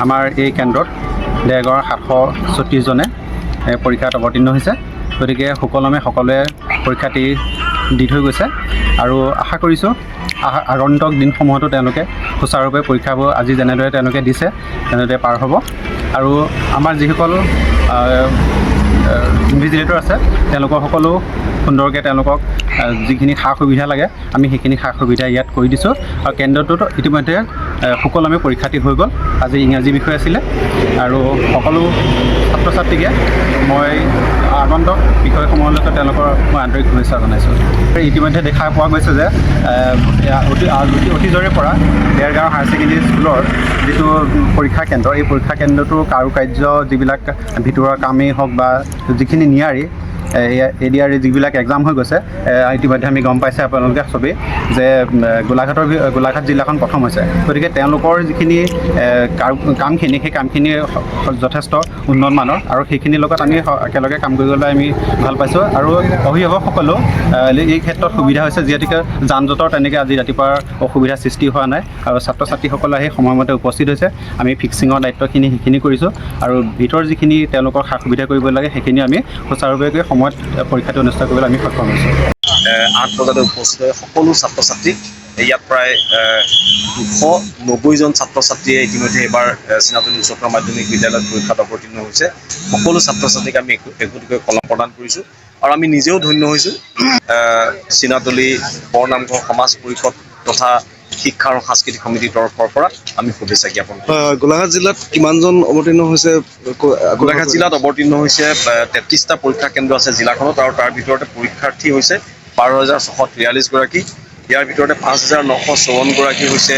আমাৰ এই কেন্দ্ৰত 736জনে পৰীক্ষাত অৱতীৰ্ণ হৈছে। গতিকে সুকলমে সকলোৱে পৰীক্ষাটি দি থৈ গৈছে আৰু আশা কৰিছোঁ আগন্তুক দিনসমূহতো তেওঁলোকে সুচাৰুৰূপে পৰীক্ষাবোৰ আজি যেনেদৰে তেওঁলোকে দিছে তেনেদৰে পাৰ হ'ব। আৰু আমাৰ যিসকল ইনভিজিলেটৰ আছে তেওঁলোকৰ সকলো সুন্দৰকৈ তেওঁলোকক যিখিনি সা সুবিধা লাগে আমি সেইখিনি সা সুবিধা ইয়াত কৰি দিছোঁ। আৰু কেন্দ্ৰটোত ইতিমধ্যে সুকলমে পৰীক্ষাটি হৈ গ'ল। আজি ইংৰাজী বিষয় আছিলে আৰু সকলো ছাত্ৰ ছাত্ৰীকে মই আগন্তুক বিষয়সমূহলৈকে তেওঁলোকৰ মই আন্তৰিক শুভেচ্ছা জনাইছোঁ। ইতিমধ্যে দেখা পোৱা গৈছে যে অতীজৰে পৰা দেৰগাঁও হায়াৰ ছেকেণ্ডেৰী স্কুলৰ যিটো পৰীক্ষা কেন্দ্ৰ, এই পৰীক্ষা কেন্দ্ৰটোৰ কাৰুকাৰ্য যিবিলাক ভিতৰুৱা কামেই হওক বা যিখিনি নিয়াৰী ADR যিবিলাক এক্সাম হৈ গৈছে, ইতিমধ্যে আমি গম পাইছে আপোনালোকে চবেই যে গোলাঘাট জিলাখন প্ৰথম হৈছে। গতিকে তেওঁলোকৰ যিখিনি কামখিনি সেই কামখিনি যথেষ্ট উন্নত মানৰ আৰু সেইখিনিৰ লগত আমি একেলগে কাম কৰিবলৈ আমি ভাল পাইছোঁ। আৰু অভিভাৱকসকলেও এই ক্ষেত্ৰত সুবিধা হৈছে, যিহেতুকে যান জঁটৰ তেনেকৈ আজি ৰাতিপুৱা অসুবিধাৰ সৃষ্টি হোৱা নাই আৰু ছাত্ৰ ছাত্ৰীসকলে আহি সময়মতে উপস্থিত হৈছে। আমি ফিক্সিঙৰ দায়িত্বখিনি সেইখিনি কৰিছোঁ আৰু ভিতৰ যিখিনি তেওঁলোকৰ সা সুবিধা কৰিব লাগে সেইখিনি আমি সুচাৰুৰূপে সময়ত পৰীক্ষাটো অনুষ্ঠিত কৰিবলৈ আমি সক্ষম হৈছোঁ। 8 বজাতে উপস্থিত হৈ সকলো ছাত্ৰ ছাত্ৰী ইয়াত প্ৰায় 290জন ছাত্ৰ ছাত্ৰীয়ে ইতিমধ্যে এইবাৰ চিনাতলী উচ্চতৰ মাধ্যমিক বিদ্যালয়ত পৰীক্ষাত অৱতীৰ্ণ হৈছে। সকলো ছাত্ৰ ছাত্ৰীক আমি একোটিকৈ কলম প্ৰদান কৰিছোঁ আৰু আমি নিজেও ধন্য হৈছোঁ। চিনাতলী বৰনামঘৰ সমাজ পৰিষদ তথা শিক্ষা আৰু সাংস্কৃতিক সমিতিৰ তৰফৰ পৰা আমি শুভেচ্ছা জ্ঞাপন কৰোঁ। গোলাঘাট জিলাত কিমানজন অৱতীৰ্ণ হৈছে? গোলাঘাট জিলাত অৱতীৰ্ণ হৈছে 33টা পৰীক্ষা কেন্দ্ৰ আছে জিলাখনত আৰু তাৰ ভিতৰতে পৰীক্ষাৰ্থী হৈছে 12,643 গৰাকী। ইয়াৰ ভিতৰতে 5,954 গৰাকী হৈছে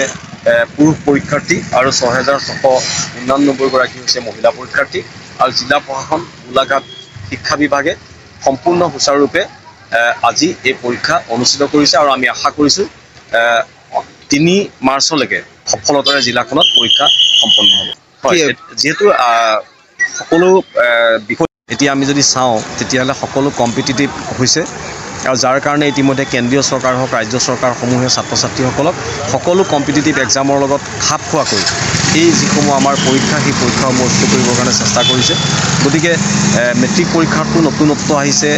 পুৰুষ পৰীক্ষাৰ্থী আৰু 6,689 গৰাকী হৈছে মহিলা পৰীক্ষাৰ্থী। আৰু জিলা প্ৰশাসন গোলাঘাট শিক্ষা বিভাগে সম্পূৰ্ণ সুচাৰুৰূপে আজি এই পৰীক্ষা অনুষ্ঠিত কৰিছে আৰু আমি আশা কৰিছোঁ 3 মাৰ্চলৈকে সফলতাৰে জিলাখনত পৰীক্ষা সম্পন্ন হ'ব। যিহেতু সকলো বিষয় এতিয়া আমি যদি চাওঁ তেতিয়াহ'লে সকলো কম্পিটিটিভ হৈছে আৰু যাৰ কাৰণে ইতিমধ্যে কেন্দ্ৰীয় চৰকাৰ হওক ৰাজ্য চৰকাৰসমূহে ছাত্ৰ ছাত্ৰীসকলক সকলো কম্পিটিটিভ এক্সামৰ লগত খাপ খোৱাকৈ এই যিসমূহ আমাৰ পৰীক্ষা সেই পৰীক্ষাসমূহ অনুষ্ঠিত কৰিবৰ কাৰণে চেষ্টা কৰিছে। গতিকে মেট্ৰিক পৰীক্ষাতো নতুনত্ব আহিছে,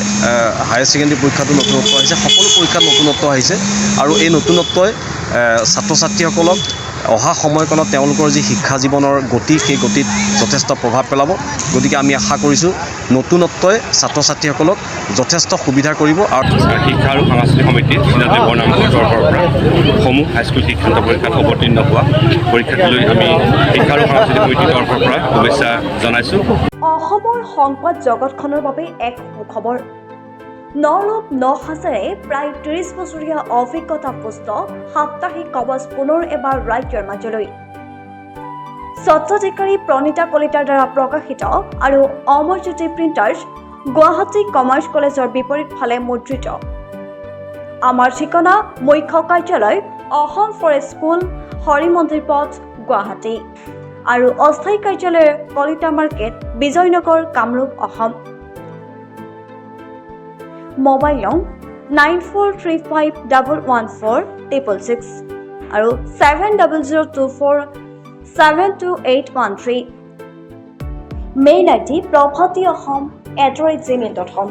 হায়াৰ ছেকেণ্ডেৰী পৰীক্ষাতো নতুনত্ব আহিছে, সকলো পৰীক্ষাত নতুনত্ব আহিছে আৰু এই নতুনত্বই ছাত্ৰ ছাত্ৰীসকলক অহা সময়কণত তেওঁলোকৰ যি শিক্ষা জীৱনৰ গতি সেই গতিত যথেষ্ট প্ৰভাৱ পেলাব। গতিকে আমি আশা কৰিছোঁ নতুনত্বই ছাত্ৰ ছাত্ৰীসকলক যথেষ্ট সুবিধা কৰিব। আৰু শিক্ষা আৰু সাংস্কৃতিক সমিতি চিনাতলী বৰনামঘৰ তৰফৰ পৰা সমূহ হাইস্কুল শিক্ষান্ত পৰীক্ষাত অৱতীৰ্ণ হোৱা পৰীক্ষাটোলৈ আমি শিক্ষা আৰু সাংস্কৃতিক সমিতিৰ তৰফৰ পৰা শুভেচ্ছা জনাইছোঁ। অসমৰ সংবাদ জগতখনৰ বাবে এক সুখবৰ। নৰূপ নসাজেৰে প্ৰায় 30 বছৰীয়া অভিজ্ঞতাপুষ্ট সাপ্তাহিক কবচ পুনৰ এবাৰ ৰাজ্যৰ মাজলৈ। স্বত্বাধিকাৰী প্ৰণীতা কলিতাৰ দ্বাৰা প্ৰকাশিত আৰু অমৰজ্যোতি প্ৰিণ্টাৰ্ছ গুৱাহাটী কমাৰ্চ কলেজৰ বিপৰীত ফালে মুদ্ৰিত। আমাৰ ঠিকনা মুখ্য কাৰ্যালয় অসম ফৰেষ্ট স্কুল, হৰি মন্দিৰ পথ, গুৱাহাটী আৰু অস্থায়ী কাৰ্যালয় কলিতা মাৰ্কেট, বিজয়নগৰ, কামৰূপ, অসম। মোবাইল নং 9435114666 আৰু 7024722813। Mail ID prabhati.ahom@gmail.com।